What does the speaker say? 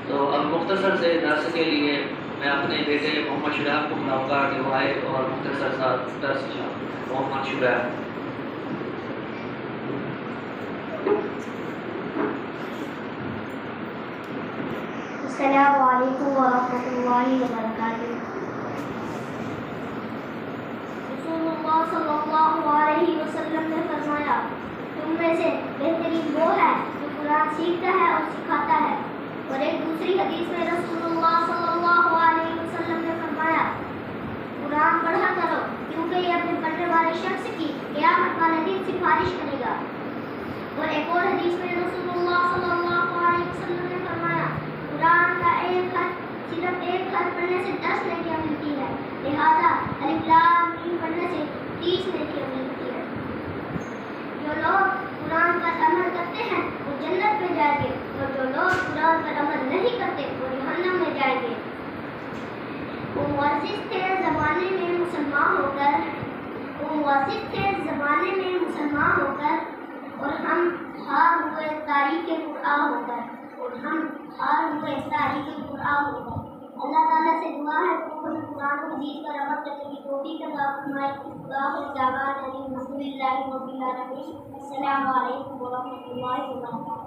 تو اب مختصر سے درس کے لیے میں اپنے بیٹے محمد شجاع کو بلاؤں گا کہ وہ آئے اور مختصر سا درس محمد شجاع. السلام علیکم ورحمۃ اللہ وبرکاتہ. رسول اللہ صلی اللہ علیہ وسلم نے فرمایا تم میں سے بہترین وہ ہے جو قرآن سیکھتا ہے اور سکھاتا ہے. اور ایک دوسری حدیث میں رسول اللہ صلی اللہ علیہ وسلم نے فرمایا قرآن پڑھا کرو کیونکہ یہ اپنے پڑھنے والے شخص کی قیامت والے دن سفارش کرے گا. اور ایک اور حدیث میں رسول اللہ صلی اللہ علیہ وسلم نے فرمایا قرآن کا ایک خط صرف ایک خط پڑھنے سے 10 نیکیاں ملتی ہے، لہذا الف لام میم پڑھنے سے 30 نیکیاں ملتی ہے. جو لوگ قرآن پر عمل کرتے ہیں وہ جنت میں جائیں گے اور جو لوگ قرآن پر عمل نہیں کرتے وہ جہنم میں جائیں گے. وہ معزز تھے زمانے میں مسلمان ہو کر اور ہم ہار ہوئے تاریخ قرآن ہو کر. اللہ تعالیٰ سے دعا ہے کہ وہ قرآن مجید پر عمل کرنے کی توفیق عطا فرمائے. السلام علیکم ورحمۃ اللہ وبرکاتہ.